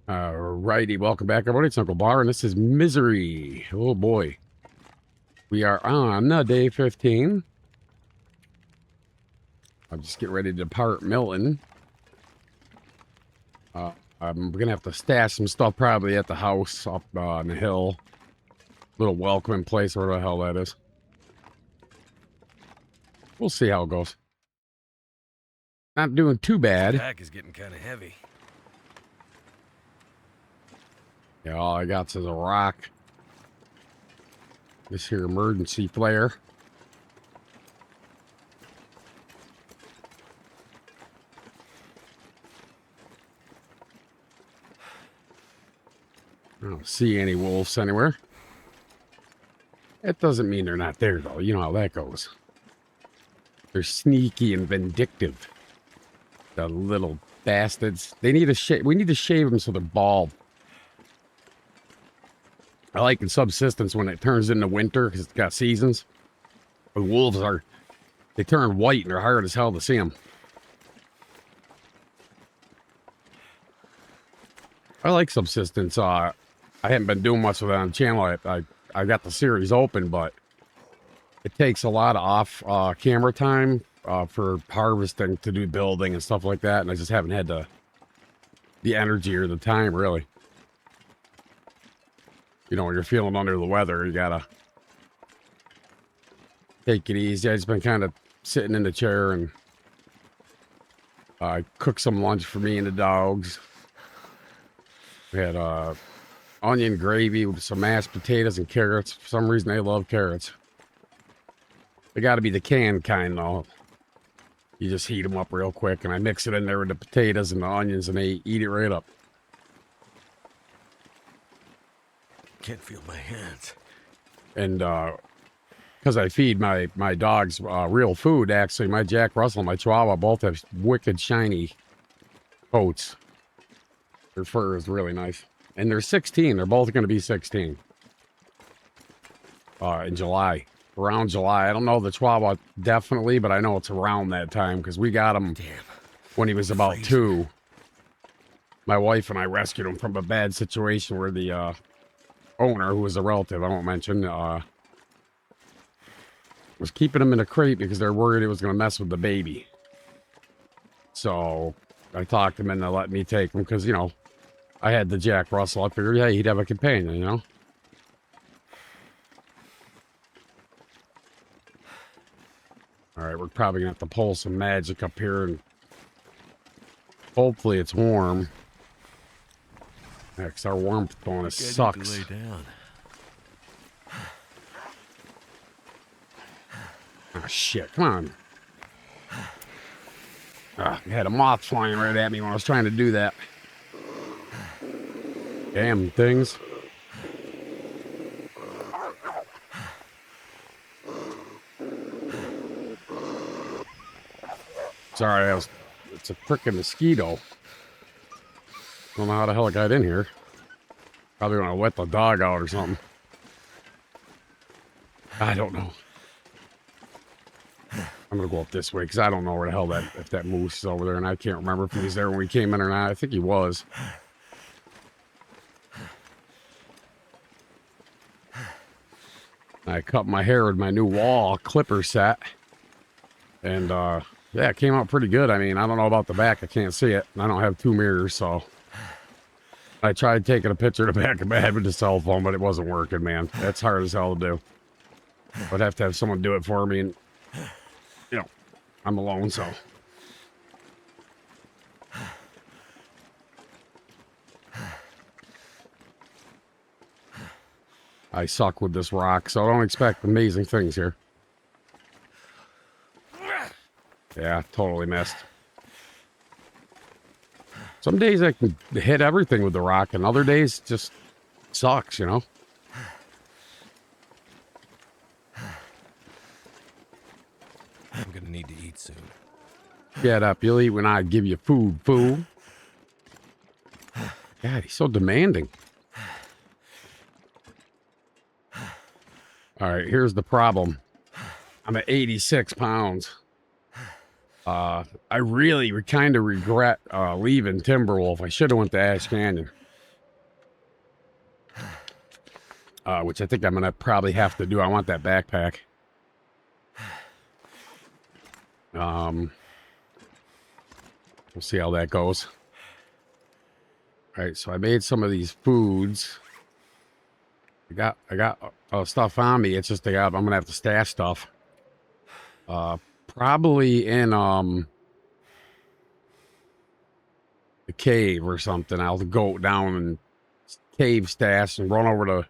Alrighty, welcome back, everybody. It's Uncle Bar, and this is Misery. Oh boy, we are on day 15. I'm just getting ready to depart Milton. I'm gonna have to stash some stuff probably at the house up on the hill. Little welcoming place, where the hell that is. We'll see how it goes. Not doing too bad. The pack is getting kind of heavy. Yeah, all I got is a rock. This here emergency flare. I don't see any wolves anywhere. That doesn't mean they're not there, though. You know how that goes. They're sneaky and vindictive. The little bastards. They need to shave. We need to shave them so they're bald. I like in subsistence when it turns into winter because it's got seasons. The wolves they turn white and they're hard as hell to see them. I like subsistence. I haven't been doing much with it on the channel. I got the series open, but it takes a lot of off camera time for harvesting to do building and stuff like that, and I just haven't had the energy or the time really. You know, when you're feeling under the weather, you gotta take it easy. I've just been kind of sitting in the chair and I cooked some lunch for me and the dogs. We had onion gravy with some mashed potatoes and carrots. For some reason, they love carrots. They got to be the canned kind, though. You just heat them up real quick, and I mix it in there with the potatoes and the onions, and they eat it right up. Can't feel my hands. And because I feed my dogs real food, actually, my Jack Russell and my Chihuahua both have wicked shiny coats. Their fur is really nice. And they're 16. They're both going to be 16 in July. Around July. I don't know the Chihuahua definitely, but I know it's around that time because we got him when he was about 2. My wife and I rescued him from a bad situation where the owner, who was a relative I won't mention, was keeping him in a crate because they're worried it was going to mess with the baby. So I talked him into letting me take him because, you know, I had the Jack Russell. I figured, hey, he'd have a companion, you know? All right, we're probably going to have to pull some magic up here, and hopefully it's warm. Yeah, because our warmth bonus sucks. Lay down. Oh, shit, come on. I had a moth flying right at me when I was trying to do that. Damn things. Sorry, it's a frickin' mosquito. Don't know how the hell it got in here. Probably want to wet the dog out or something. I don't know. I'm gonna go up this way because I don't know where the hell if that moose is over there, and I can't remember if he was there when we came in or not. I think he was. I cut my hair with my new wall clipper set, and yeah, it came out pretty good. I mean, I don't know about the back. I can't see it. I don't have 2 mirrors, so I tried taking a picture of the back of my head with the cell phone, but it wasn't working, man. That's hard as hell to do. I'd have to have someone do it for me, and, you know, I'm alone, so. I suck with this rock, so I don't expect amazing things here. Yeah, totally missed. Some days I can hit everything with the rock, and other days just sucks, you know? I'm gonna need to eat soon. Get up, you'll eat when I give you food, fool. God, he's so demanding. All right, here's the problem. I'm at 86 pounds. I really kind of regret leaving Timberwolf. I should have went to Ash Canyon. which I think I'm gonna probably have to do. I want that backpack. We'll see how that goes. All right, so I made some of these foods. I got stuff on me. It's just I'm gonna have to stash stuff. Probably in the cave or something. I'll go down and cave stash and run over to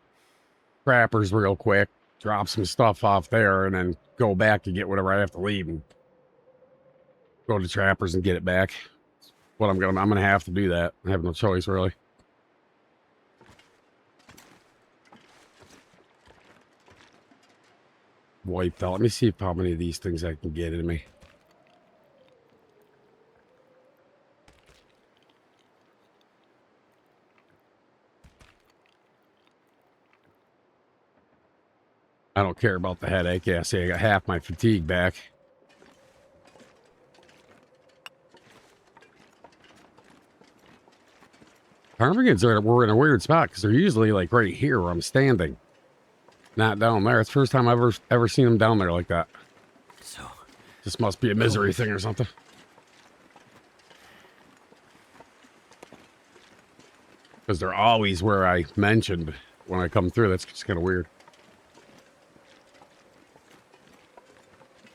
Trappers real quick, drop some stuff off there, and then go back to get whatever I have to leave and go to Trappers and get it back. What I'm gonna have to do that. I have no choice really. Wiped out. Let me see how many of these things I can get in me. I don't care about the headache. Yeah, see, I got half my fatigue back. Ptarmigans were in a weird spot because they're usually like right here where I'm standing, not down there. It's the first time I've ever seen them down there like that. So, this must be a misery thing or something. Because they're always where I mentioned when I come through. That's just kind of weird.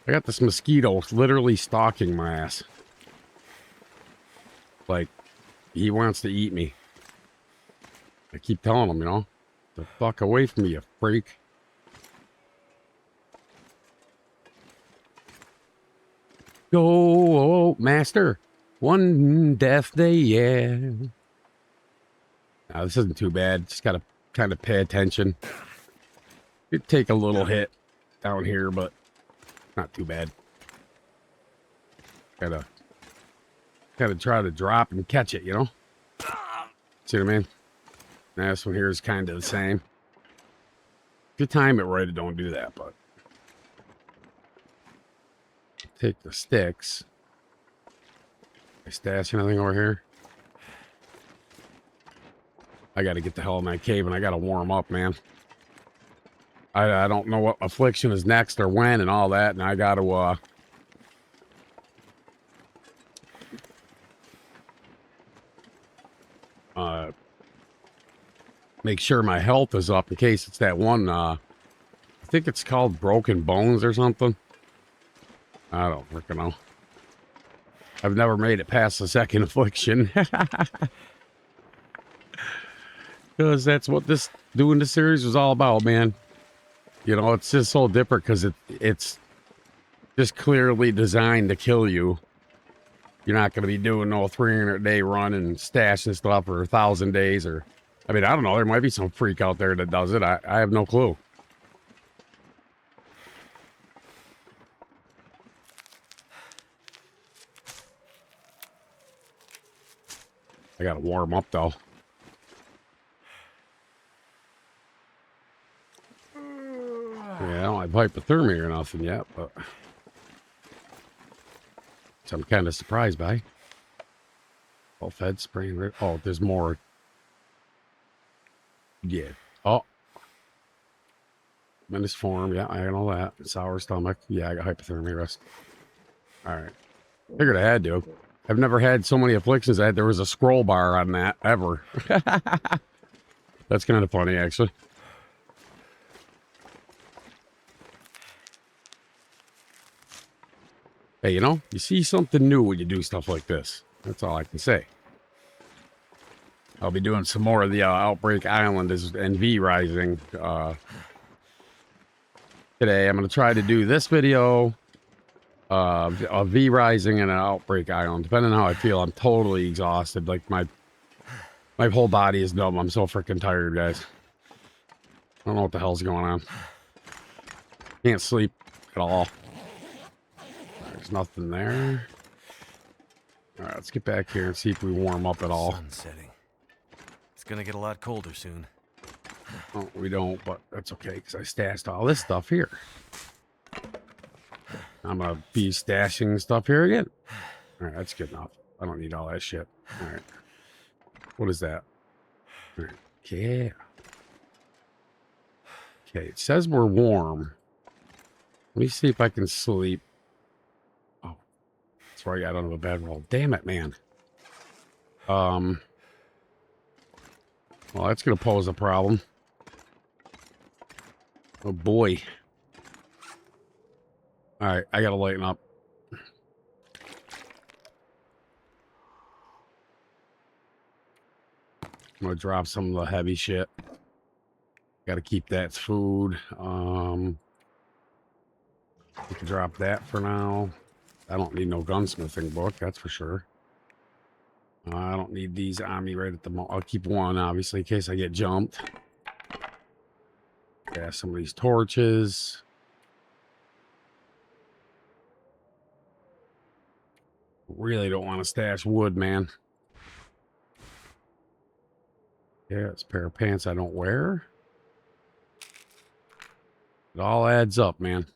I got this mosquito literally stalking my ass. Like, he wants to eat me. I keep telling him, you know, the fuck away from me, you freak. Go, master. One death day, yeah. Now, this isn't too bad. Just gotta kind of pay attention. It'd take a little hit down here, but not too bad. Gotta try to drop and catch it, you know? See what I mean? Now, this one here is kind of the same. If you time it right, don't do that, but take the sticks. I stash anything over here? I gotta get the hell in that cave and I gotta warm up, man. I don't know what affliction is next or when and all that, and I gotta make sure my health is up in case it's that one, I think it's called broken bones or something. I don't freaking know. I've never made it past the second affliction. Because that's what doing this series was all about, man. You know, it's just so different because it's just clearly designed to kill you. You're not going to be doing no 300-day run and stashing stuff for 1,000 days or... I mean, I don't know. There might be some freak out there that does it. I have no clue. I gotta warm up, though. Yeah, I don't have hypothermia or nothing yet, but... which I'm kind of surprised by. Well fed, spraying... Oh, there's more... Yeah. Oh. Menace form. Yeah, I got all that. Sour stomach. Yeah, I got hypothermia rest. All right. Figured I had to. I've never had so many afflictions. There was a scroll bar on that ever. That's kind of funny, actually. Hey, you know, you see something new when you do stuff like this. That's all I can say. I'll be doing some more of the Outbreak Island and V-Rising today. I'm going to try to do this video of V-Rising and an Outbreak Island. Depending on how I feel, I'm totally exhausted. Like, my whole body is numb. I'm so freaking tired, guys. I don't know what the hell's going on. Can't sleep at all. There's nothing there. All right, let's get back here and see if we warm up at all. Sun's setting. It's gonna get a lot colder soon. Oh, we don't, but that's okay because I stashed all this stuff here. I'm gonna be stashing stuff here again. All right, that's good enough. I don't need all that shit. All right. What is that? All right. Yeah. Okay, it says we're warm. Let me see if I can sleep. Oh, that's right. I don't have a bedroll. Damn it, man. Well, that's gonna pose a problem. Oh boy. All right, I gotta lighten up. I'm gonna drop some of the heavy shit. Gotta keep that food. We can drop that for now. I don't need no gunsmithing book, that's for sure. I don't need these on me right at the moment. I'll keep one, obviously, in case I get jumped. Yeah, some of these torches. Really don't want to stash wood, man. Yeah, it's a pair of pants I don't wear. It all adds up, man.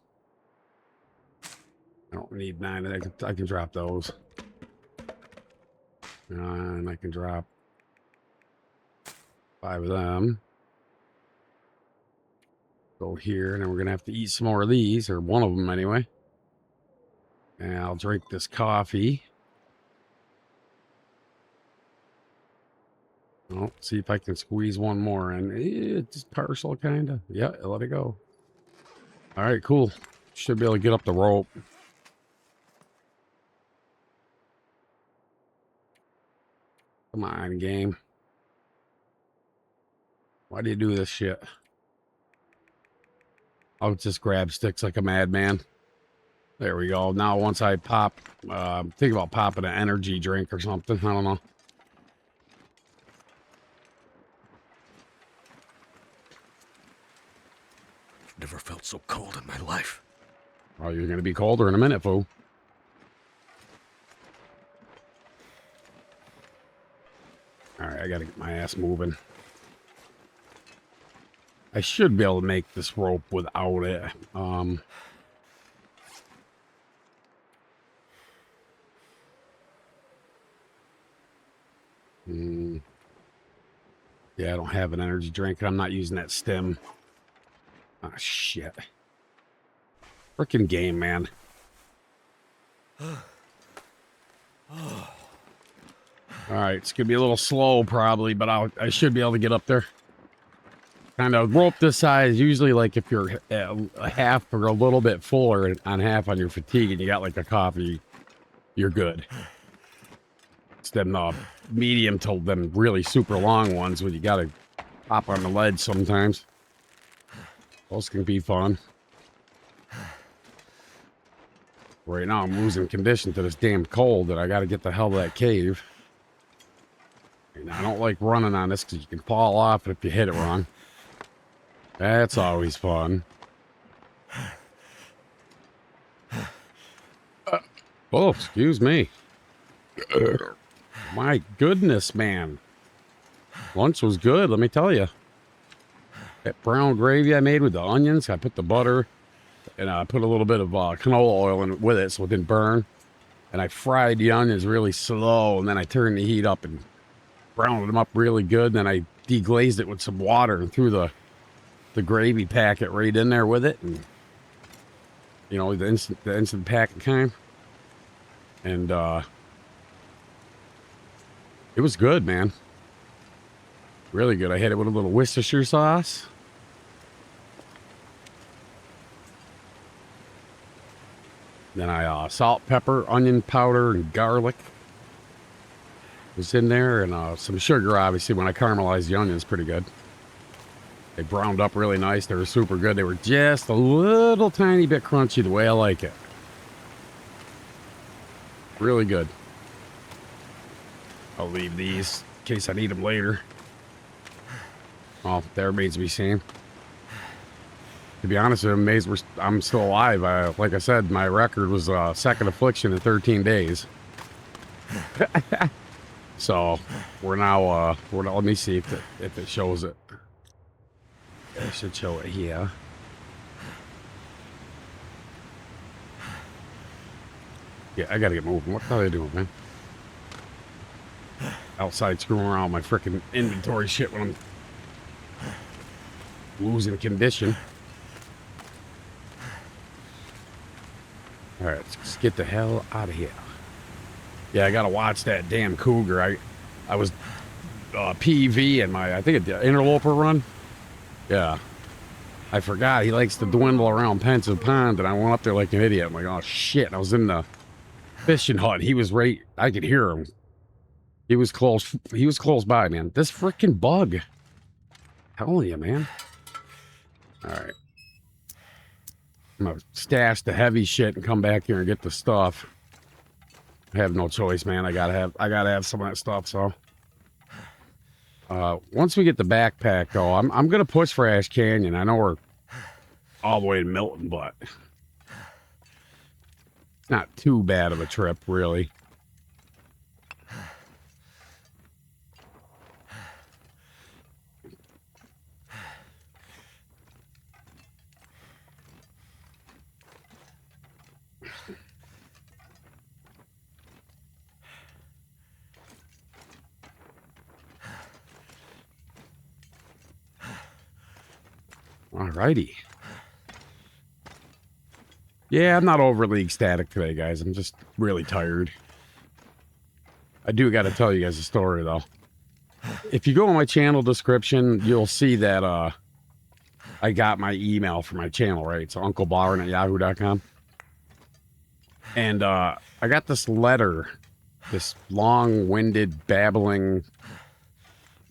I don't need 9. I can drop those. And I can drop 5 of them. Go here, and then we're going to have to eat some more of these, or one of them anyway. And I'll drink this coffee. Oh, see if I can squeeze one more in. It's partial, kind of. Yeah, let it go. All right, cool. Should be able to get up the rope. Come on, game. Why do you do this shit? I'll just grab sticks like a madman. There we go. Now, once I pop, think about popping an energy drink or something. I don't know. Never felt so cold in my life. Oh, you're going to be colder in a minute, fool. All right, I got to get my ass moving. I should be able to make this rope without it. Yeah, I don't have an energy drink. I'm not using that stem. Ah, shit. Frickin' game, man. All right, it's gonna be a little slow probably, but I should be able to get up there. Kind of rope this size, usually like if you're a half or a little bit fuller on half on your fatigue and you got like a coffee, you're good. It's them medium to them really super long ones when you gotta hop on the ledge sometimes. Those can be fun. Right now I'm losing condition to this damn cold that I gotta get the hell to that cave. And I don't like running on this because you can fall off if you hit it wrong. That's always fun. Oh, excuse me. My goodness, man. Lunch was good, let me tell you. That brown gravy I made with the onions, I put the butter, and I put a little bit of canola oil in with it so it didn't burn. And I fried the onions really slow, and then I turned the heat up and browned them up really good. And then I deglazed it with some water and threw the gravy packet right in there with it, and you know, the instant packet kind. And it was good, man. Really good. I had it with a little Worcestershire sauce. Then I salt, pepper, onion powder, and garlic was in there, and some sugar, obviously, when I caramelized the onions pretty good. They browned up really nice. They were super good. They were just a little tiny bit crunchy the way I like it. Really good. I'll leave these in case I need them later. Well, there remains to be seen. To be honest, I'm amazed I'm still alive. Like I said, my record was second affliction in 13 days. So we're now, let me see if it shows it. I should show it here. Yeah, I gotta get moving. What the hell are you doing, man? Outside screwing around with my freaking inventory shit when I'm... losing condition. All right, let's get the hell out of here. Yeah, I gotta watch that damn cougar. I was PV in my, I think, the interloper run. Yeah, I forgot he likes to dwindle around Pensive Pond, and I went up there like an idiot. I'm like, oh shit! I was in the fishing hut. He was right. I could hear him. He was close. He was close by, man. This freaking bug. Telling you, man. All right. I'm gonna stash the heavy shit and come back here and get the stuff. I have no choice, man. I gotta have some of that stuff. So, once we get the backpack, though, I'm gonna push for Ash Canyon. I know we're all the way to Milton, but it's not too bad of a trip, really. Alrighty. Yeah, I'm not overly ecstatic today, guys. I'm just really tired. I do got to tell you guys a story, though. If you go on my channel description, you'll see that I got my email for my channel, right? It's unclebarn@yahoo.com. And I got this letter, this long-winded, babbling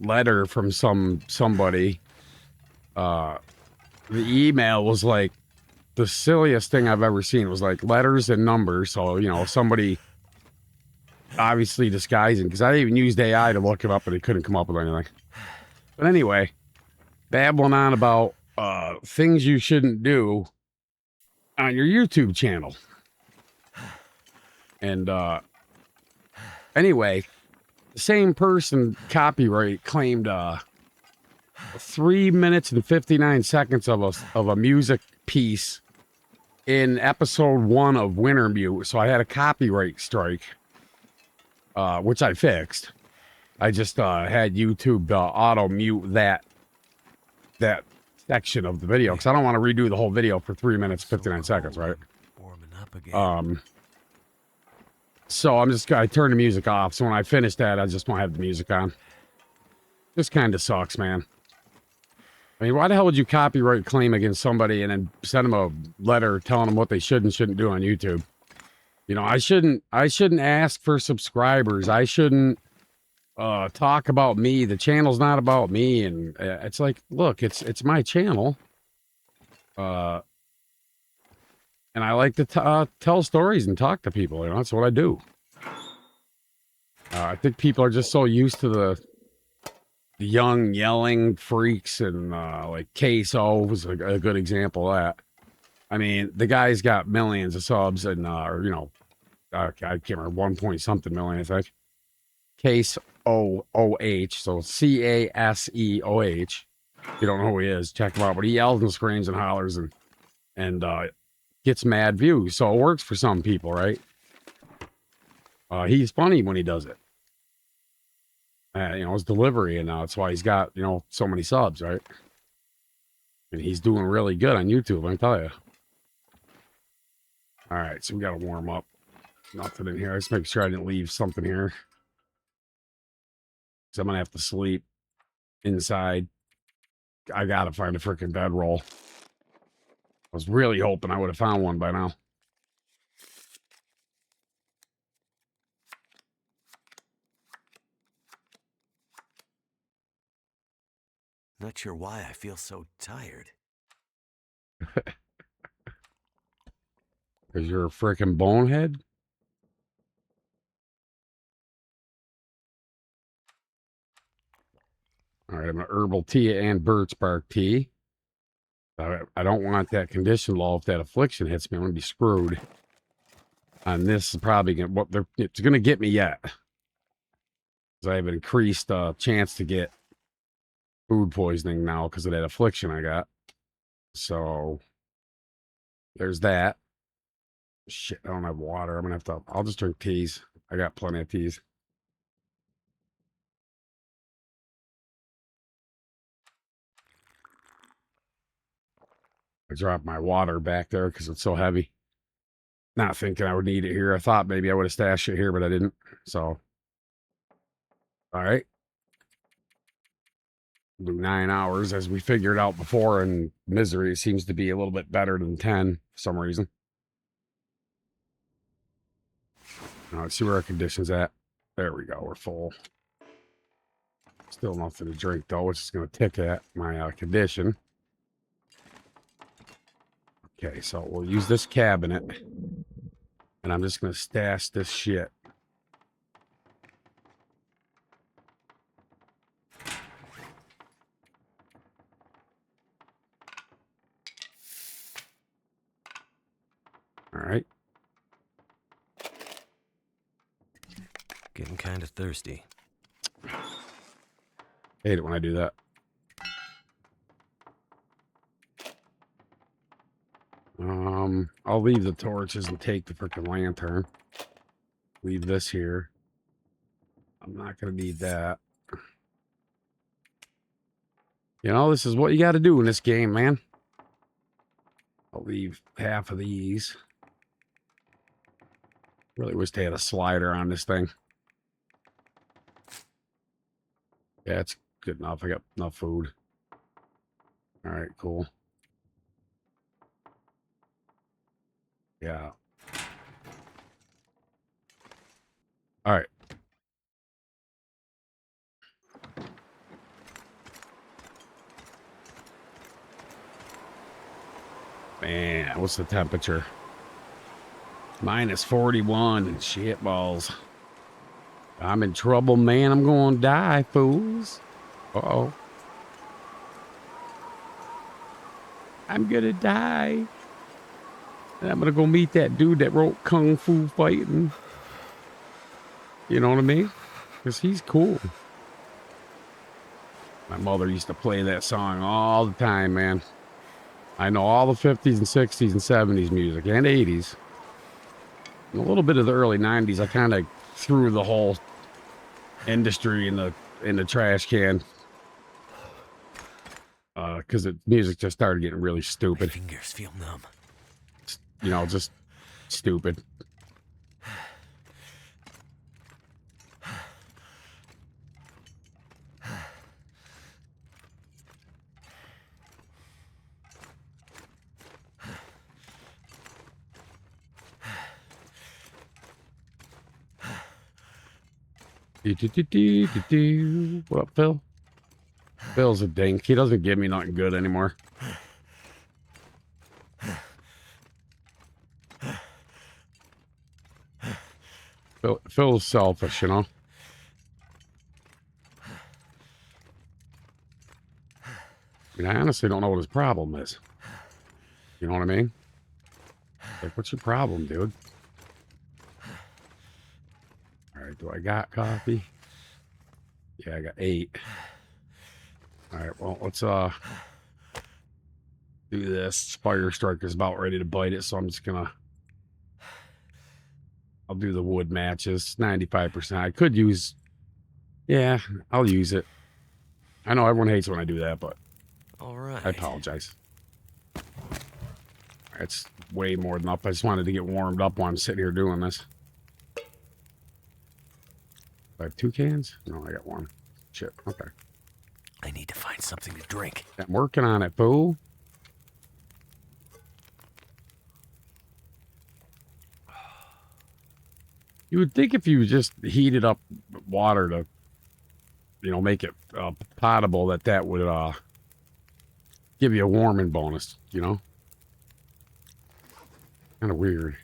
letter from somebody. The email was like the silliest thing I've ever seen. It was like letters and numbers. So, you know, somebody obviously disguising, because I even used AI to look it up and it couldn't come up with anything. But anyway, babbling on about things you shouldn't do on your YouTube channel. And anyway, the same person copyright claimed 3 minutes and 59 seconds of a music piece in episode 1 of Winter Mute. So I had a copyright strike, which I fixed. I just had YouTube auto mute that section of the video because I don't want to redo the whole video for 3 minutes 59 seconds, right? Warming up again. So I turned the music off. So when I finish that, I just won't have the music on. This kind of sucks, man. I mean, why the hell would you copyright claim against somebody and then send them a letter telling them what they should and shouldn't do on YouTube? You know, I shouldn't ask for subscribers. I shouldn't talk about me. The channel's not about me. And it's like, look, it's my channel. And I like to tell stories and talk to people. You know, that's what I do. I think people are just so used to the young yelling freaks, and like Queso was a good example of that. I mean, the guy's got millions of subs, and you know, I can't remember, 1 point something million, I think. Case O-O-H, so C-A-S-E-O-H. If you don't know who he is, check him out. But he yells and screams and hollers and gets mad views. So it works for some people, right? He's funny when he does it. You know, his delivery, and that's why he's got, you know, so many subs, right? And he's doing really good on YouTube, I tell you. All right, so we got to warm up. Nothing in here. Let's make sure I didn't leave something here. So I'm going to have to sleep inside. I got to find a freaking bedroll. I was really hoping I would have found one by now. Not sure why I feel so tired. Because you're a freaking bonehead? All right, I'm an herbal tea and birch bark tea. I don't want that condition law. If that affliction hits me, I'm going to be screwed. And this is probably it's going to get me yet. Because I have an increased chance to get food poisoning now because of that affliction I got. So there's that. Shit, I don't have water. I'm going to have to, I'll just drink teas. I got plenty of teas. I dropped my water back there because it's so heavy. Not thinking I would need it here. I thought maybe I would have stashed it here, but I didn't. So, all right. Do 9 hours as we figured out before, and misery seems to be a little bit better than 10 for some reason. Now, let's see where our condition's at. There we go. We're full. Still nothing to drink, though, which is going to tick at my condition. Okay, so we'll use this cabinet, and I'm just going to stash this shit. All right. Getting kind of thirsty. Hate it when I do that. I'll leave the torches and take the freaking lantern. Leave this here. I'm not going to need that. You know, this is what you got to do in this game, man. I'll leave half of these. Really wish they had a slider on this thing. Yeah, it's good enough. I got enough food. All right, cool. Yeah. All right. Man, what's the temperature? Minus 41. Shit balls. I'm in trouble, man. I'm going to die, fools. Uh-oh. I'm going to die. And I'm going to go meet that dude that wrote Kung Fu Fighting. You know what I mean? Because he's cool. My mother used to play that song all the time, man. I know all the 50s and 60s and 70s music and 80s. And a little bit of the early 90s. I kind of threw the whole industry in the trash can. Because the music just started getting really stupid. My fingers feel numb. You know, just stupid. What up, Phil? Phil's a dink. He doesn't give me nothing good anymore. Phil's selfish, you know? I mean, I honestly don't know what his problem is. You know what I mean? Like, what's your problem, dude? All right, do I got coffee? Yeah, I got 8. All right, well, let's do this. Fire strike is about ready to bite it, so I'm just gonna... I'll do the wood matches, 95%. I could use... Yeah, I'll use it. I know everyone hates when I do that, but... All right. I apologize. It's way more than enough. I just wanted to get warmed up while I'm sitting here doing this. I have 2 cans? No, I got 1. Shit, okay. I need to find something to drink. I'm working on it, fool. You would think if you just heated up water to, you know, make it potable, that would give you a warming bonus, you know? Kind of weird.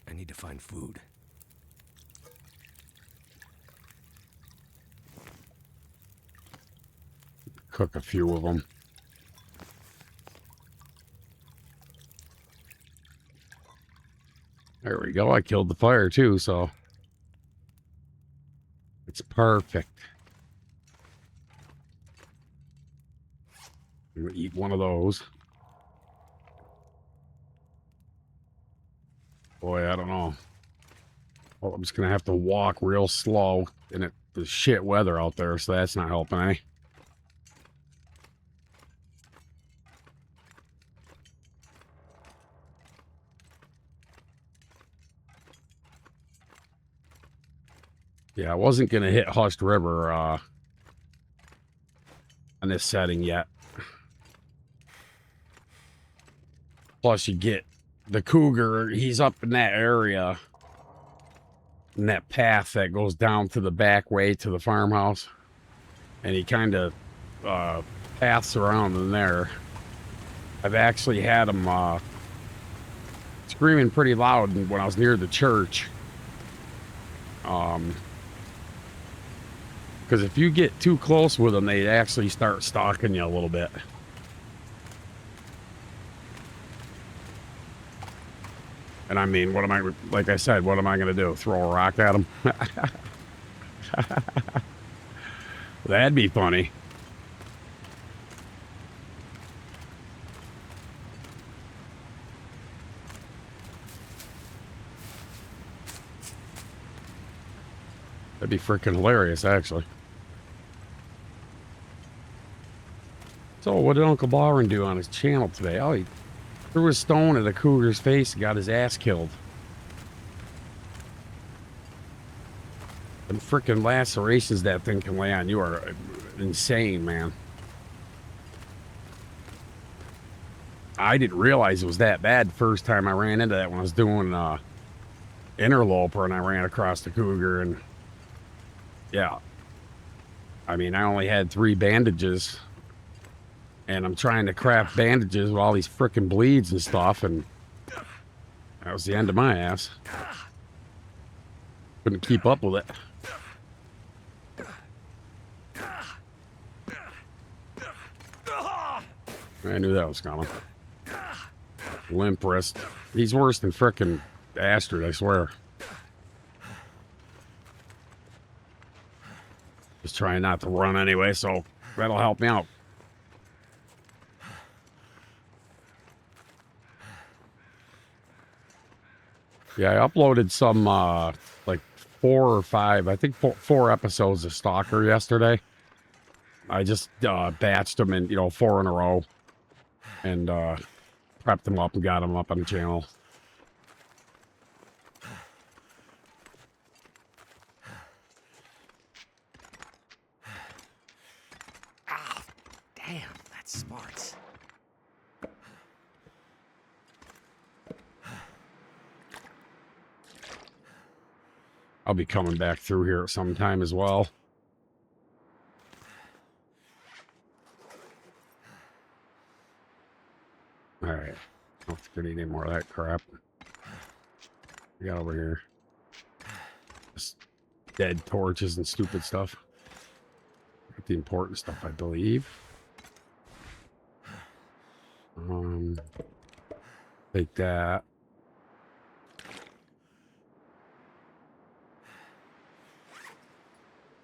I need to find food. Cook a few of them. There we go. I killed the fire too, so it's perfect. I'm gonna eat one of those. Boy, I don't know. Well, I'm just gonna have to walk real slow in the shit weather out there, so that's not helping any. Yeah, I wasn't gonna hit Hushed River on this setting yet. Plus, you get the cougar. He's up in that area, in that path that goes down to the back way to the farmhouse, and he kind of paths around in there. I've actually had him screaming pretty loud when I was near the church. Because if you get too close with them, they actually start stalking you a little bit. And I mean, like I said, what am I going to do? Throw a rock at them? That'd be funny. That'd be freaking hilarious, actually. So, what did Uncle Byron do on his channel today? Oh, he threw a stone at a cougar's face and got his ass killed. Them freaking lacerations that thing can lay on you are insane, man. I didn't realize it was that bad the first time I ran into that when I was doing interloper and I ran across the cougar, and yeah. I mean, I only had 3 bandages, and I'm trying to craft bandages with all these frickin' bleeds and stuff, and that was the end of my ass. Couldn't keep up with it. I knew that was coming. Limp wrist. He's worse than frickin' Astrid, I swear. Just trying not to run anyway, so that'll help me out. Yeah, I uploaded some, like 4 or 5, I think 4 episodes of Stalker yesterday. I just batched them in, 4 in a row. And prepped them up and got them up on the channel. Ah, damn, that's smart. I'll be coming back through here at some time as well. All right. I don't think I need any more of that crap. We got over here. Just dead torches and stupid stuff. Got the important stuff, I believe. Take that.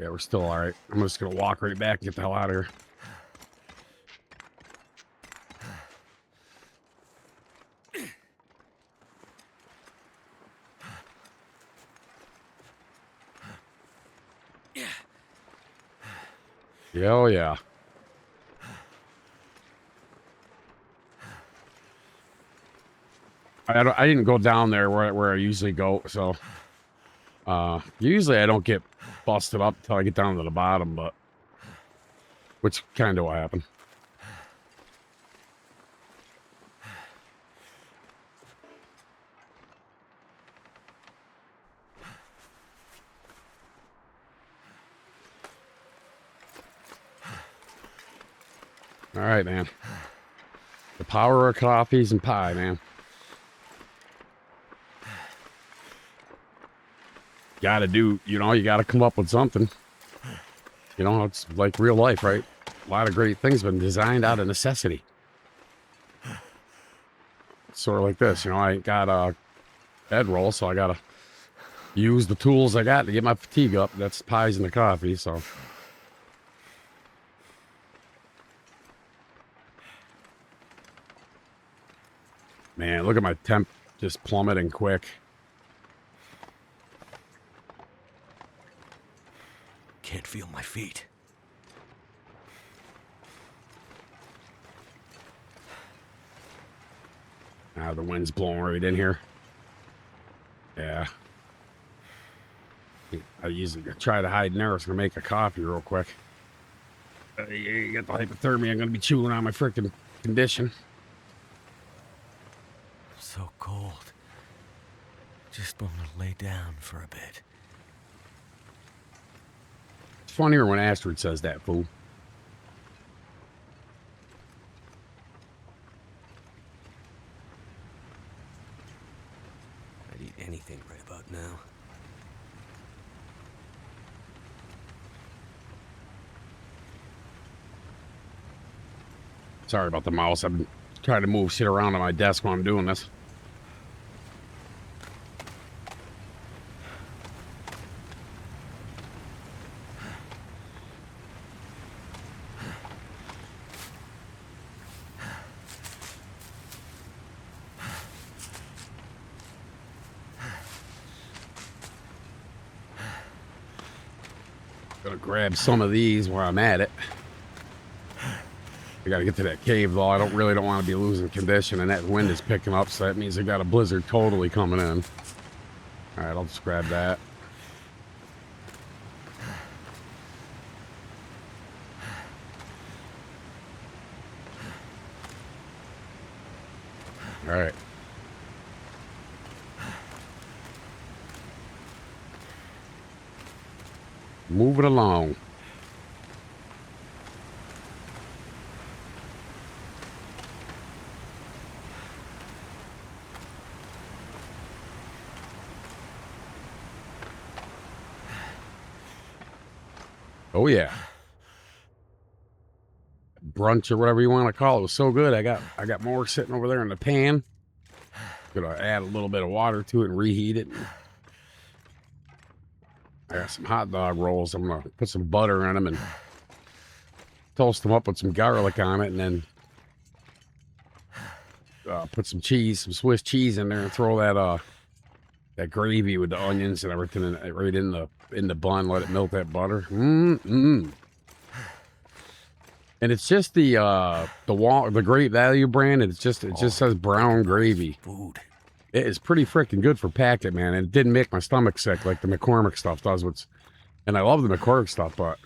Yeah, we're still all right. I'm just gonna walk right back and get the hell out of here. Yeah, oh yeah. I didn't go down there where I usually go, so usually I don't get busted up until I get down to the bottom, but which kind of what happened. All right, man. The power of coffees and pie, man. Gotta do, you gotta come up with something. It's like real life, right? A lot of great things have been designed out of necessity. Sort of like this, I ain't got a bedroll, so I gotta use the tools I got to get my fatigue up. That's pies and the coffee, so. Man, look at my temp just plummeting quick. Can't feel my feet. Ah, the wind's blowing right in here. Yeah. I usually try to hide in there. I was going to make a coffee real quick. You got the hypothermia. I'm going to be chewing on my freaking condition. So cold. Just want to lay down for a bit. It's funnier when Astrid says that, fool. I'd eat anything right about now. Sorry about the mouse. I've been trying to move shit around on my desk while I'm doing this. Gonna grab some of these while I'm at it. I gotta get to that cave though. I really don't want to be losing condition, and that wind is picking up, so that means I got a blizzard totally coming in. All right, I'll just grab that. All right. Move it along. Oh yeah. Brunch or whatever you want to call it was so good. I got more sitting over there in the pan. Gonna add a little bit of water to it and reheat it. I got some hot dog rolls. I'm gonna put some butter on them and toast them up with some garlic on it, and then put some cheese, some Swiss cheese in there, and throw that gravy with the onions and everything right in the bun. Let it melt that butter. And it's just the Great Value brand. It just says brown gravy. Food. It is pretty freaking good for packet, man. And it didn't make my stomach sick like the McCormick stuff does. And I love the McCormick stuff, but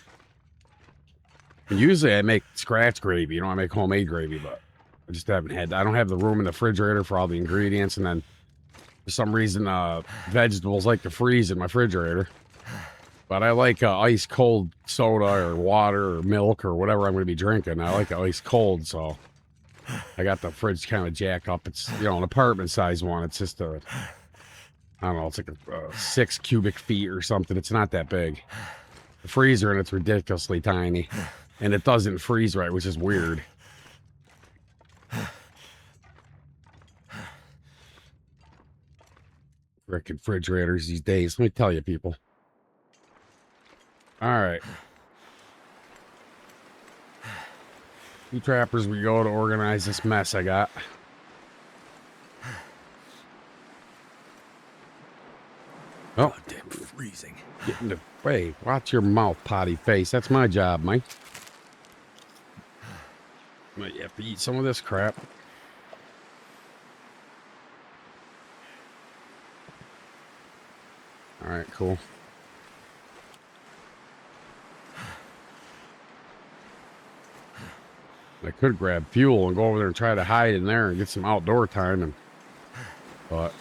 usually I make scratch gravy. I make homemade gravy, but I just haven't had. I don't have the room in the refrigerator for all the ingredients, and then for some reason, vegetables like to freeze in my refrigerator. But I like ice cold soda or water or milk or whatever I'm going to be drinking. I like it ice cold, so I got the fridge kind of jacked up. It's an apartment size one. It's just I don't know. It's like a 6 cubic feet or something. It's not that big. The freezer and it's ridiculously tiny, and it doesn't freeze right, which is weird. Frickin' refrigerators these days. Let me tell you, people. All right. Two trappers we go to organize this mess I got. Oh, Goddamn freezing. Get in the way. Watch your mouth, potty face. That's my job, Mike. Might have to eat some of this crap. All right, cool. I could grab fuel and go over there and try to hide in there and get some outdoor time, but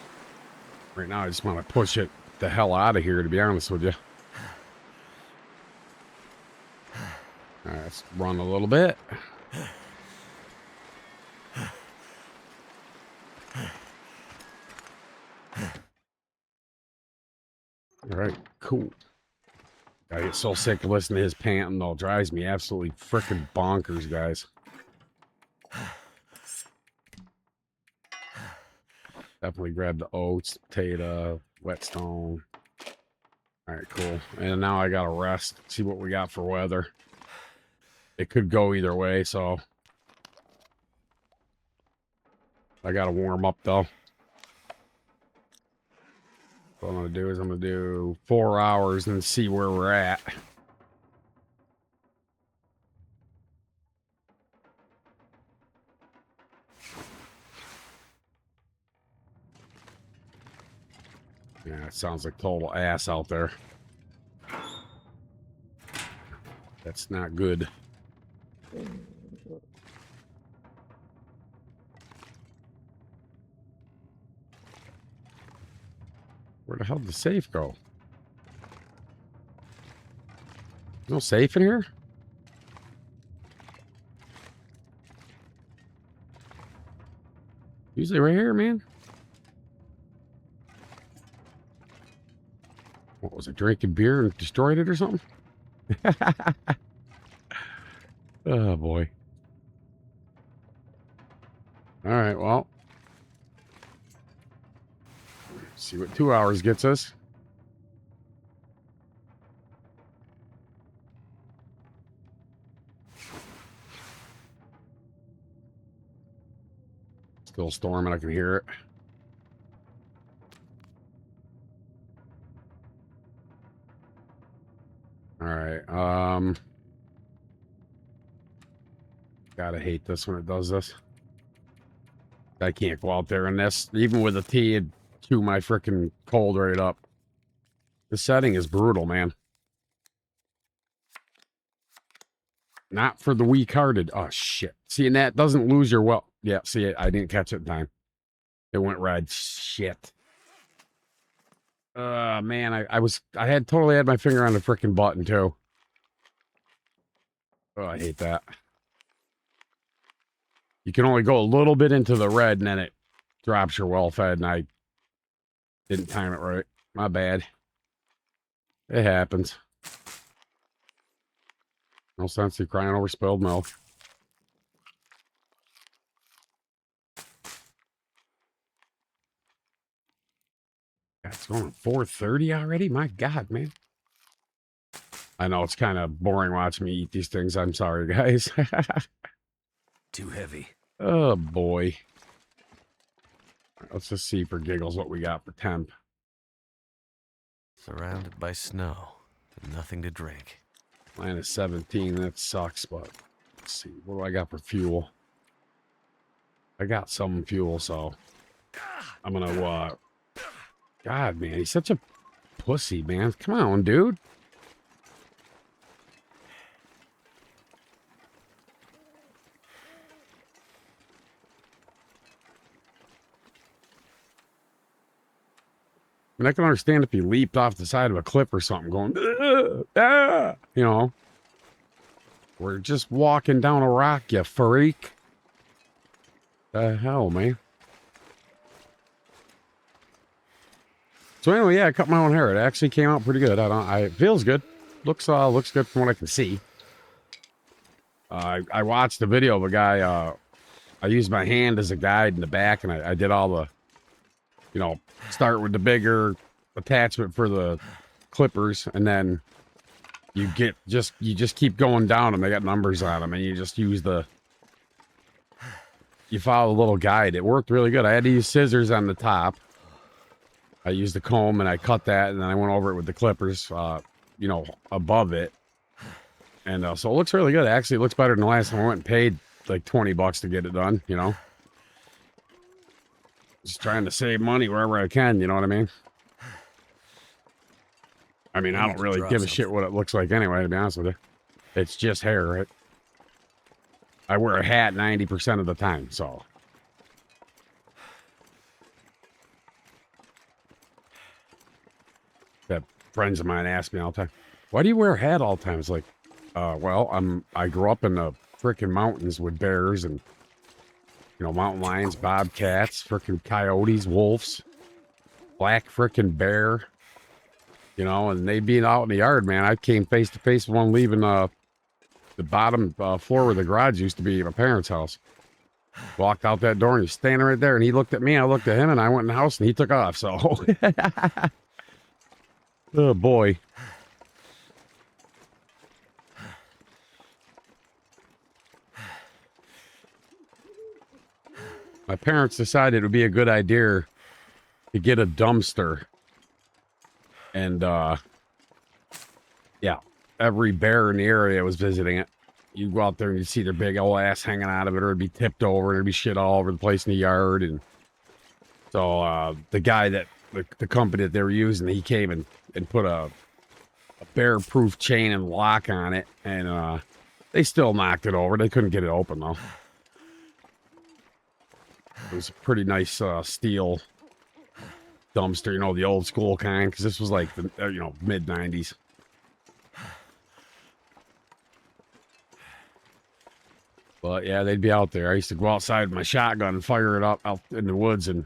right now I just want to push it the hell out of here, to be honest with you. All right, let's run a little bit. All right, cool. I get so sick of listening to his panting, though. It drives me absolutely freaking bonkers, guys. Definitely grab the oats, potato, whetstone. All right, cool. And now I gotta rest, see what we got for weather. It could go either way, so I gotta warm up though. What I'm gonna do is I'm gonna do 4 hours and see where we're at. Yeah, it sounds like total ass out there. That's not good. Where the hell did the safe go? No safe in here? Usually right here, man. What was it, drinking beer and destroyed it or something? Oh, boy. All right, well. See what 2 hours gets us. Still storming, I can hear it. All right, gotta hate this when it does this. I can't go out there and this, even with a tea, it'd chew my freaking cold right up. The setting is brutal, man. Not for the weak-hearted. Oh, shit. See, and that doesn't lose your well. Yeah, see, I didn't catch it in time. It went red. Shit. Man, I had totally had my finger on the freaking button, too. Oh, I hate that. You can only go a little bit into the red, and then it drops your well fed, and I didn't time it right. My bad. It happens. No sense in crying over spilled milk. God, it's going 4:30 already? My God, man. I know it's kind of boring watching me eat these things. I'm sorry, guys. Too heavy. Oh, boy. Let's just see for giggles what we got for temp. Surrounded by snow. And nothing to drink. Minus 17. That sucks, but let's see. What do I got for fuel? I got some fuel, so I'm going to, God, man, he's such a pussy, man. Come on, dude. I mean, I can understand if he leaped off the side of a cliff or something going, you know. We're just walking down a rock, you freak. The hell, man. So anyway, yeah, I cut my own hair. It actually came out pretty good. It feels good. Looks good from what I can see. I watched the video of a guy, I used my hand as a guide in the back, and I did all the, you know, start with the bigger attachment for the clippers, and then you just keep going down them. They got numbers on them, and you just use you follow the little guide. It worked really good. I had to use scissors on the top. I used the comb and I cut that, and then I went over it with the clippers, you know, above it. And so it looks really good. Actually, it looks better than the last time I went and paid like $20 to get it done, you know. Just trying to save money wherever I can, you know what I mean? I mean, I don't really give a shit what it looks like anyway, to be honest with you. It's just hair, right? I wear a hat 90% of the time, so. That friends of mine ask me all the time, why do you wear a hat all the time? It's like, well, I grew up in the freaking mountains with bears and, you know, mountain lions, bobcats, freaking coyotes, wolves, black freaking bear, you know, and they being out in the yard, man. I came face to face with one leaving the bottom floor where the garage used to be at my parents' house. Walked out that door and he's standing right there, and he looked at me, I looked at him, and I went in the house and he took off. So, oh boy. My my parents decided it would be a good idea to get a dumpster. And, yeah, every bear in the area was visiting it. You go out there and you see their big old ass hanging out of it, or it'd be tipped over, and there'd be shit all over the place in the yard. And so, the guy that, the company that they were using, he came and put a bear-proof chain and lock on it, and, they still knocked it over. They couldn't get it open, though. It was a pretty nice, steel dumpster, you know, the old school kind, because this was like the, mid-90s. But yeah, they'd be out there. I used to go outside with my shotgun and fire it up out in the woods and,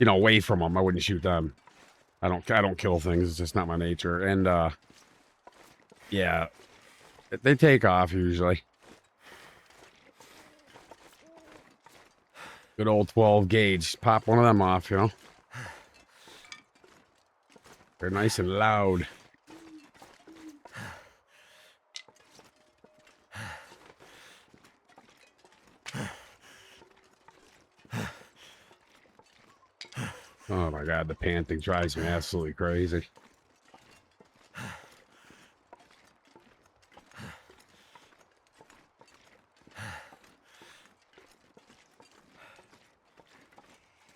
away from them. I wouldn't shoot them. I don't kill things. It's just not my nature. And, yeah, they take off usually. Good old 12 gauge. Pop one of them off, They're nice and loud. Oh my God, the panting drives me absolutely crazy.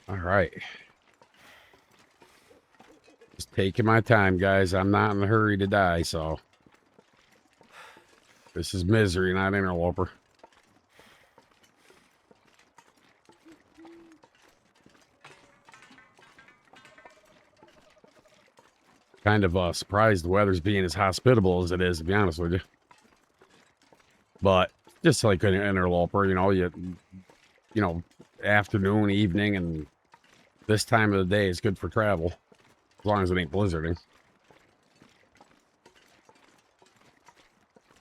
All right. Just taking my time, guys. I'm not in a hurry to die, so. This is misery, not interloper. Kind of surprised the weather's being as hospitable as it is, to be honest with you. But just like an interloper, afternoon, evening, and this time of the day is good for travel. As long as it ain't blizzarding.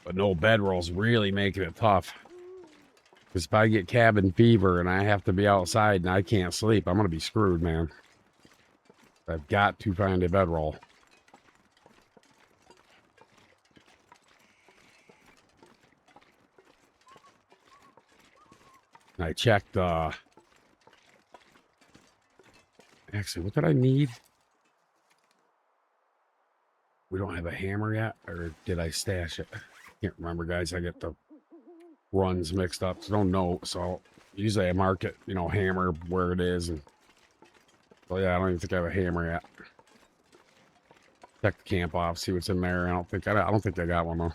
But no bedrolls really making it tough. Because if I get cabin fever and I have to be outside and I can't sleep, I'm going to be screwed, man. I've got to find a bedroll. I checked, actually, what did I need? We don't have a hammer yet, or did I stash it? Can't remember, guys. I get the runs mixed up, so don't know. So usually I mark it, hammer where it is. And so yeah, I don't even think I have a hammer yet. Check the camp off, see what's in there. I don't think I got one though.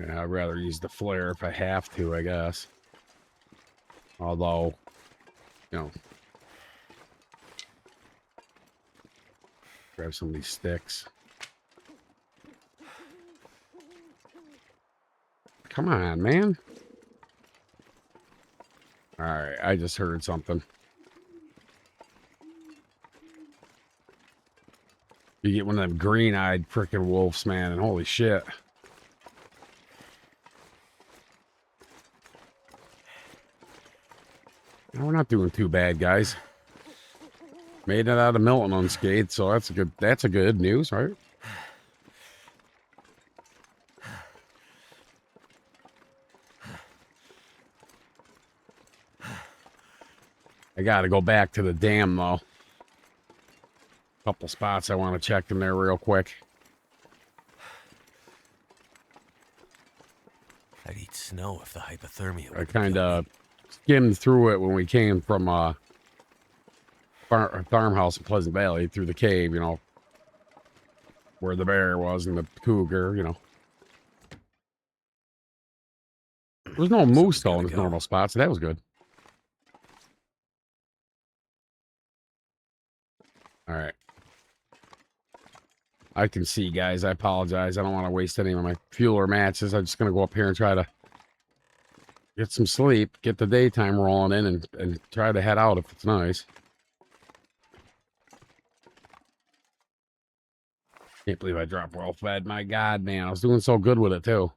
Yeah, I'd rather use the flare if I have to, I guess. Although, grab some of these sticks. Come on, man. All right, I just heard something. You get one of them green-eyed frickin' wolves, man, and holy shit. No, we're not doing too bad, guys. Made it out of Milton unscathed, so that's a good news, right? I gotta go back to the dam, though. Couple spots I want to check in there real quick. I'd eat snow if the hypothermia I would kind of skimmed through it when we came from farmhouse in Pleasant Valley through the cave, where the bear was and the cougar, There was no moose though in his normal spots, so that was good. All right. I can see, guys. I apologize. I don't want to waste any of my fuel or matches. I'm just going to go up here and try to get some sleep, get the daytime rolling in, and try to head out if it's nice. Can't believe I dropped well fed. My God, man. I was doing so good with it, too.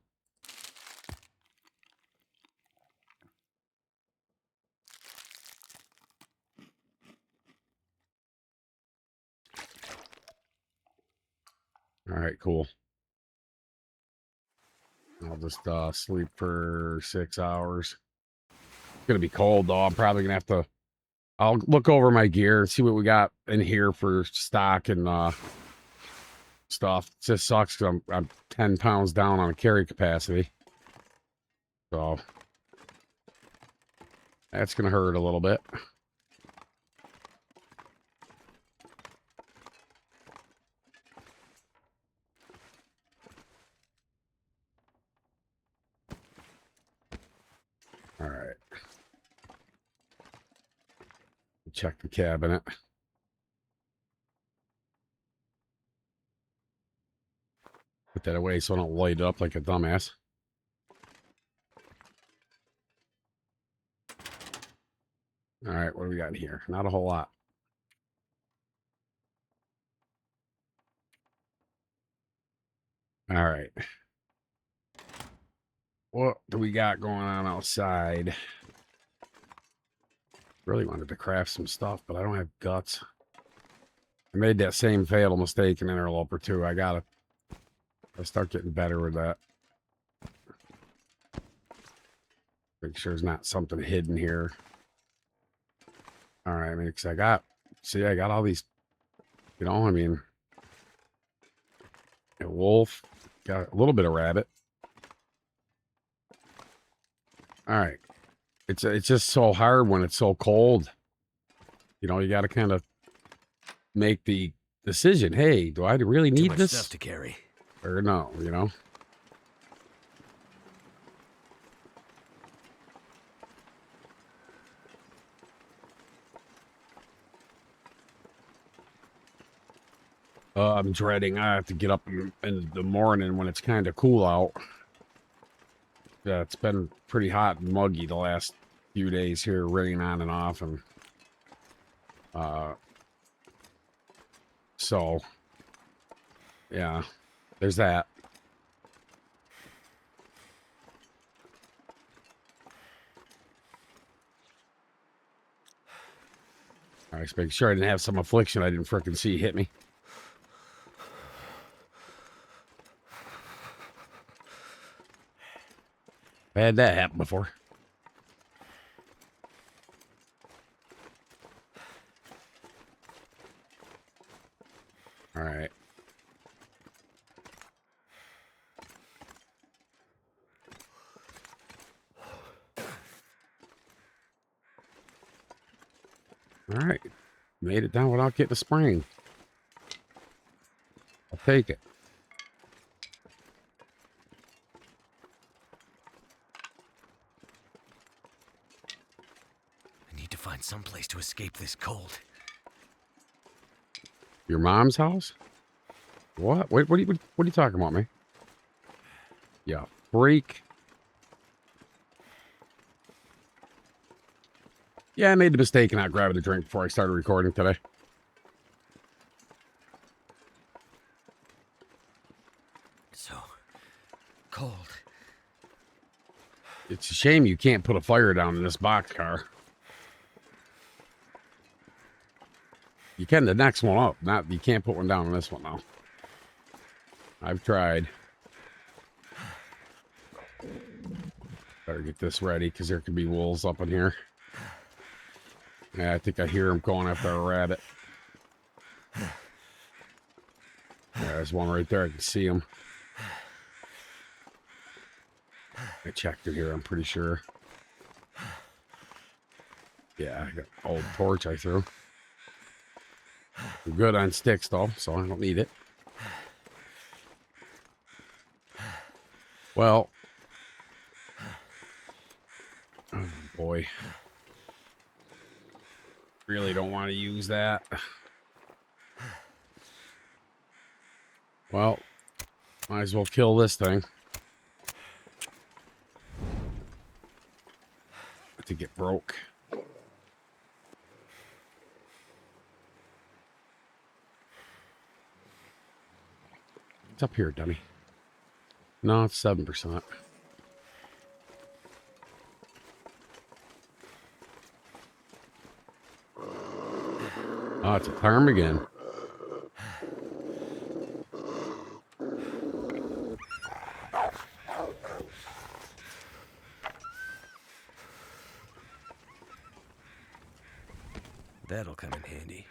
All right, cool. I'll just sleep for 6 hours. It's gonna be cold though. I'm probably gonna have to. I'll look over my gear, see what we got in here for stock and stuff. It just sucks because I'm 10 pounds down on carry capacity, so that's gonna hurt a little bit. All right. Check the cabinet. Put that away so I don't light it up like a dumbass. All right, what do we got here? Not a whole lot. All right. What do we got going on outside? Really wanted to craft some stuff, but I don't have guts. I made that same fatal mistake in Interloper 2. I gotta start getting better with that. Make sure there's not something hidden here. All right, I mean, because I got all these, you know, I mean, a wolf, got a little bit of rabbit. All right. It's just so hard when it's so cold. You know, you got to kind of make the decision. Hey, do I really need this stuff to carry? Or no, you know? I'm dreading I have to get up in the morning when it's kind of cool out. Yeah, it's been pretty hot and muggy the last few days here, raining on and off, and so yeah, there's that. I was making sure I didn't have some affliction I didn't frickin' see hit me. I had that happen before. All right. All right. Made it down without getting a sprain. I'll take it. I need to find some place to escape this cold. Your mom's house? What? Wait, what are you talking about, man? Yeah, freak. Yeah, I made the mistake of not grabbing a drink before I started recording today. So cold. It's a shame you can't put a fire down in this boxcar. You can the next one up. Not you can't put one down on this one now. I've tried. Better get this ready because there could be wolves up in here. Yeah, I think I hear them going after a rabbit. Yeah, there's one right there. I can see him. I checked it here, I'm pretty sure. Yeah, I got an old torch I threw. I'm good on sticks, though, so I don't need it. Well. Oh, boy. Really don't want to use that. Well, might as well kill this thing. To get broke. It's up here, dummy. No, it's 7%. Oh, it's a ptarmigan. That'll come in handy.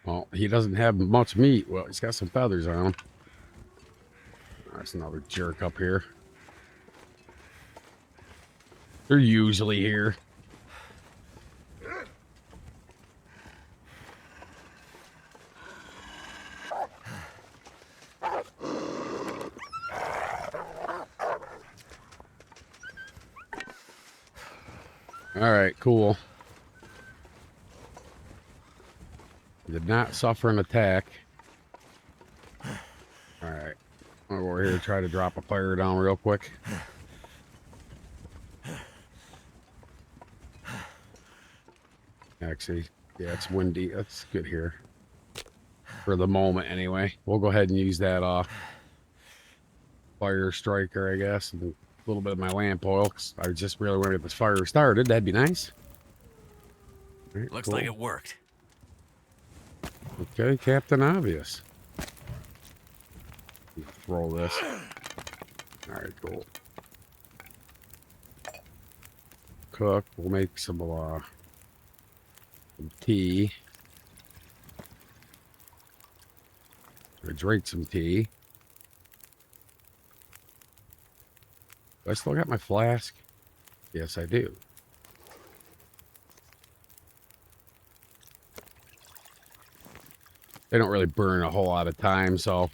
Well, he doesn't have much meat. Well, he's got some feathers on him. There's another jerk up here. They're usually here. All right, cool. Did not suffer an attack. All right. I'll go over here and try to drop a fire down real quick. Actually, yeah, it's windy. That's good here. For the moment, anyway. We'll go ahead and use that fire striker, I guess, and a little bit of my lamp oil, because I just really want to get this fire started. That'd be nice. Right, Looks cool. like it worked. Okay, Captain Obvious. Throw this. All right, cool. Cook. We'll make some tea. Or drink some tea. Do I still got my flask? Yes, I do. They don't really burn a whole lot of time, so. All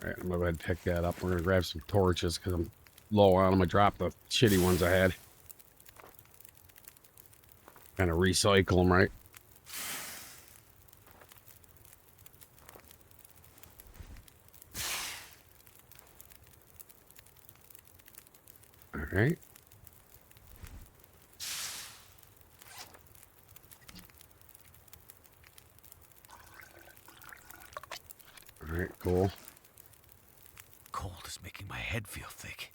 right, I'm gonna go ahead and pick that up. We're gonna grab some torches because I'm low on them. I dropped the shitty ones I had. Kind of recycle them, right? All right. All right, cool. Cold is making my head feel thick.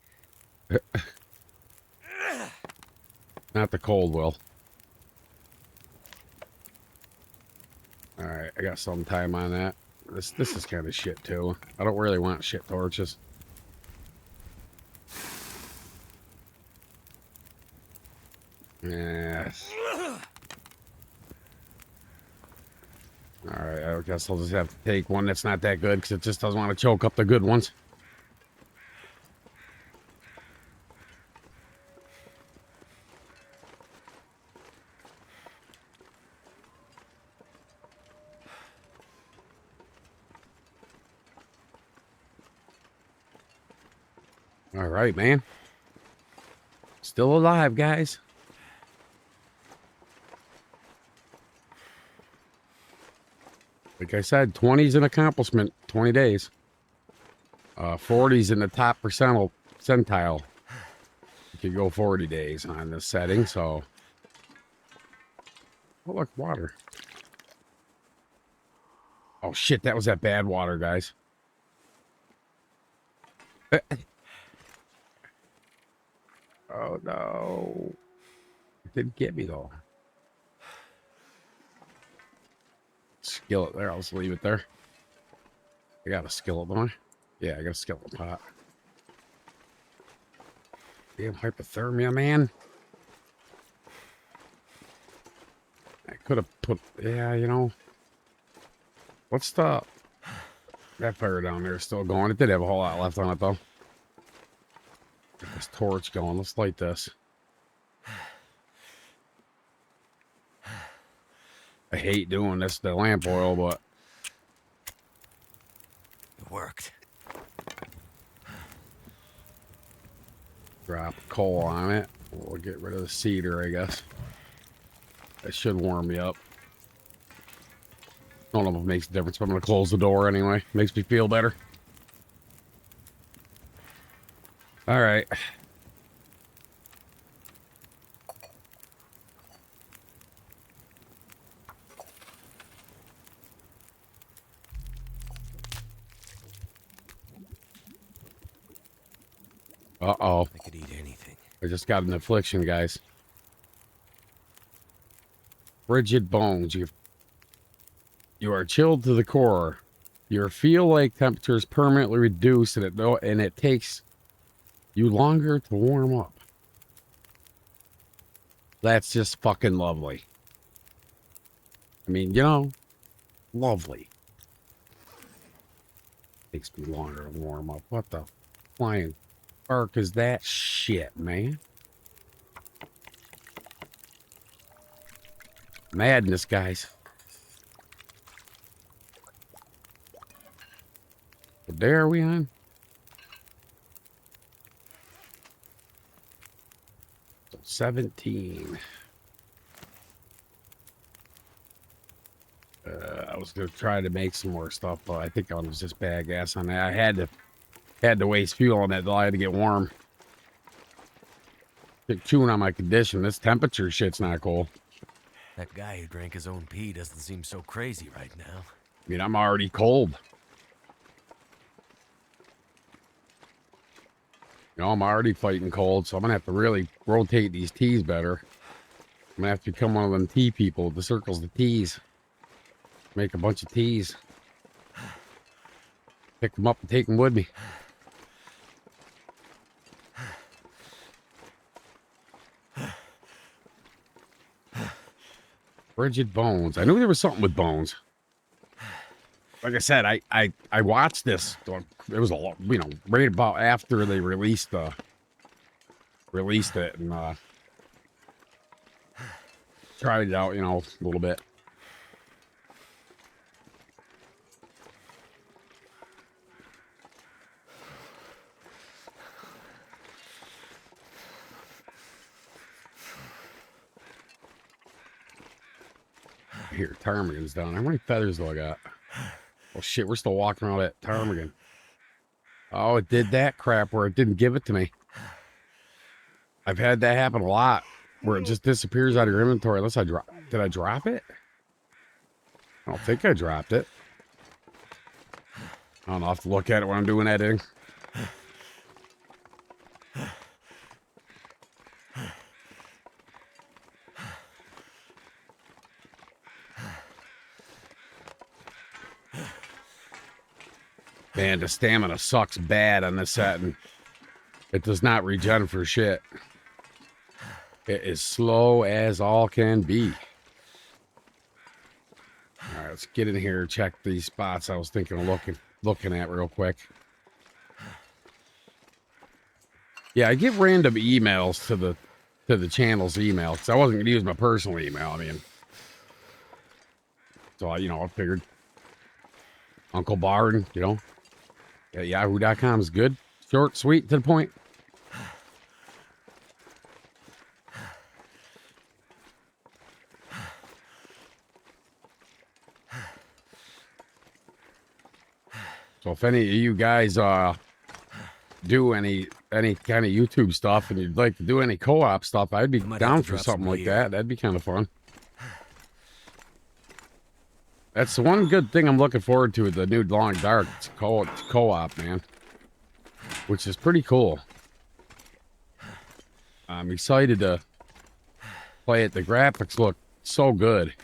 Not the cold, Will. All right, I got some time on that. This is kind of shit too. I don't really want shit torches. Yes. All right, I guess I'll just have to take one that's not that good because it just doesn't want to choke up the good ones. All right, man. Still alive, guys. Like I said, 20's an accomplishment. 20 days. 40's in the top percentile. You could go 40 days on this setting, so. Oh, look, water. Oh, shit, that was that bad water, guys. Oh, no. It didn't get me, though. Skillet there. I'll just leave it there. I got a skillet, don't I? Yeah, I got a skillet pot. Damn hypothermia, man. I could have put... Yeah, you know. What's the... That fire down there is still going. It did have a whole lot left on it, though. Get this torch going. Let's light this. I hate doing this, the lamp oil, but... It worked. Drop coal on it. We'll get rid of the cedar, I guess. That should warm me up. I don't know if it makes a difference, but I'm going to close the door anyway. Makes me feel better. All right. Uh-oh. I could eat anything. I just got an affliction, guys. Frigid bones. You are chilled to the core. Your feel-like temperature is permanently reduced, and it takes you longer to warm up. That's just fucking lovely. I mean, you know, lovely. Takes me longer to warm up. What the flying fuck is that shit, man? Madness, guys. What day are we on? So 17. I was gonna try to make some more stuff, but I think I was just bad gas on that. I had to waste fuel on that though. I had to get warm. Keep chewing on my condition. This temperature shit's not cool. That guy who drank his own pee doesn't seem so crazy right now. I mean, I'm already cold. You know, I'm already fighting cold, so I'm gonna have to really rotate these teas better. I'm gonna have to become one of them tea people. The circles, the teas. Make a bunch of teas. Pick them up and take them with me. Frigid bones. I knew there was something with bones. Like I said, I watched this. It was a lot, you know, right about after they released it, and tried it out, you know, a little bit. Here, ptarmigan's down there. How many feathers do I got? Oh shit, we're still walking around that ptarmigan. Oh, it did that crap where it didn't give it to me. I've had that happen a lot, where it just disappears out of your inventory unless I drop. Did I drop it? I don't think I dropped it. I don't know. I'll have to look at it when I'm doing editing. Man, the stamina sucks bad on this set, and it does not regen for shit. It is slow as all can be. All right, let's get in here and check these spots I was thinking of looking at real quick. Yeah, I get random emails to the channel's email because I wasn't gonna use my personal email. I mean, so I figured Uncle Bard, at yahoo.com is good, short, sweet, to the point. So if any of you guys do any kind of YouTube stuff and you'd like to do any co-op stuff, I'd be down for something like that. That'd be kind of fun. That's the one good thing I'm looking forward to with the new Long Dark. It's co-op, man, which is pretty cool. I'm excited to play it. The graphics look so good.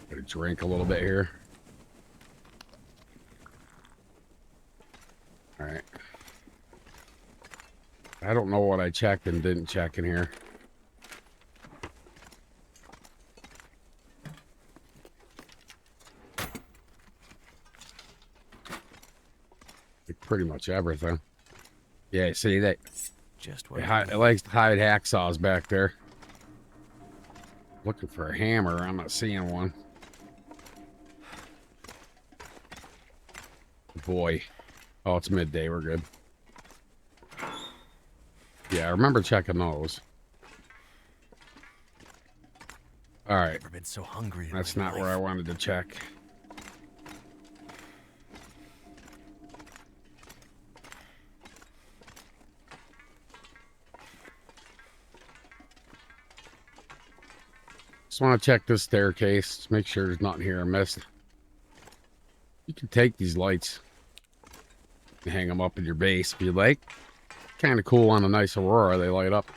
Gotta drink a little bit here. All right. I don't know what I checked and didn't check in here. Pretty much everything. Yeah, see that? Just what it likes to hide hacksaws back there. Looking for a hammer. I'm not seeing one. Boy. Oh, it's midday. We're good. Yeah, I remember checking those. All right. Never been so hungry. That's not where I wanted to check. Just want to check this staircase. Just make sure there's nothing here I missed. You can take these lights and hang them up in your base if you like. Kind of cool on a nice aurora. They light up.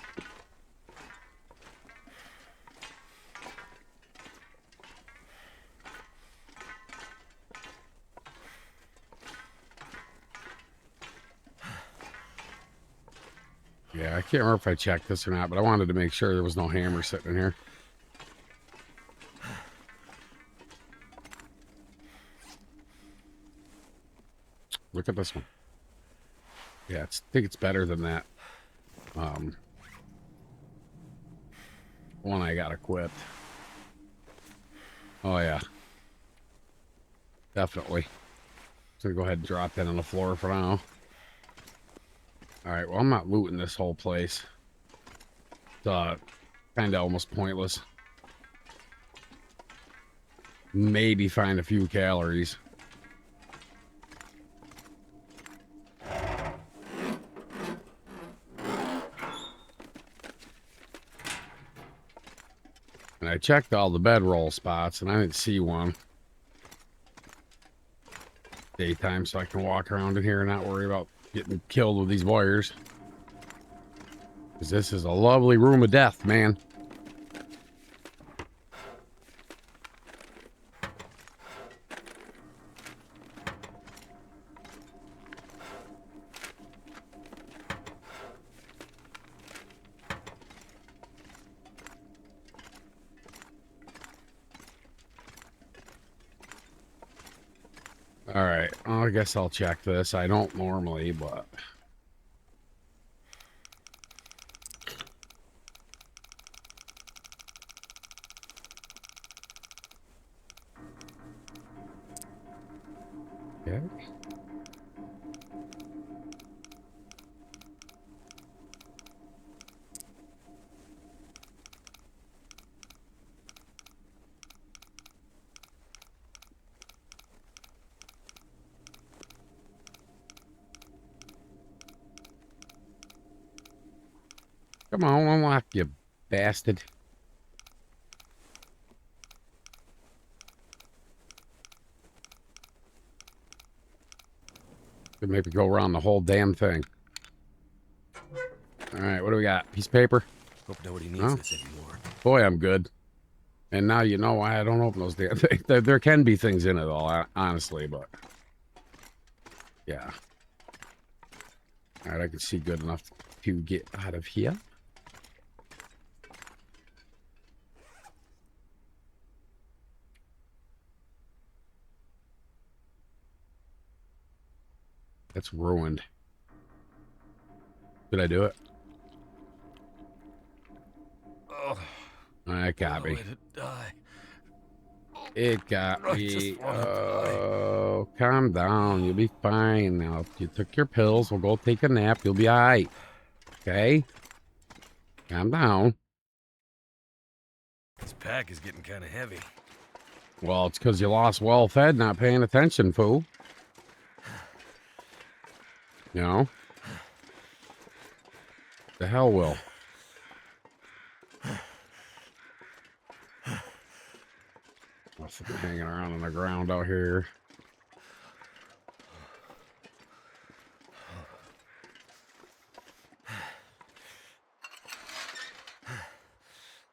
Yeah, I can't remember if I checked this or not, but I wanted to make sure there was no hammer sitting in here. Look at this one. Yeah, I think it's better than that one I got equipped. Oh, yeah. Definitely. So go ahead and drop that on the floor for now. Alright, well, I'm not looting this whole place. It's kind of almost pointless. Maybe find a few calories. And I checked all the bedroll spots, and I didn't see one. Daytime, so I can walk around in here and not worry about getting killed with these wires. Because this is a lovely room of death, man. All right, well, I guess I'll check this. I don't normally, but... Okay. Come on, unlock, you bastard. Could maybe go around the whole damn thing. All right, what do we got? Piece of paper? Hope nobody needs this anymore. Boy, I'm good. And now you know why I don't open those damn things. There can be things in it, all honestly, but... Yeah. All right, I can see good enough to get out of here. That's ruined. Did I do it? Oh, It got me. Die. It got I me. just wanna Oh, calm down. You'll be fine now. If you took your pills, we'll go take a nap. You'll be all right. Okay? Calm down. This pack is getting kind of heavy. Well, it's because you lost well-fed, not paying attention, fool. You know? The hell will. Nothing hanging around on the ground out here.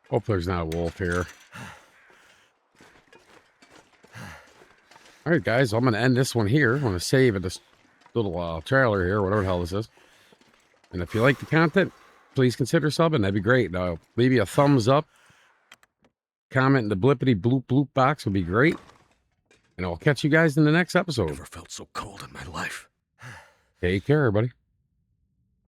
Hope there's not a wolf here. All right, guys, I'm going to end this one here. I'm going to save this little trailer here, whatever the hell this is. And if you like the content, please consider subbing. That'd be great. Leave you a thumbs up. Comment in the blippity bloop bloop box would be great. And I'll catch you guys in the next episode. Never felt so cold in my life. Take care, everybody.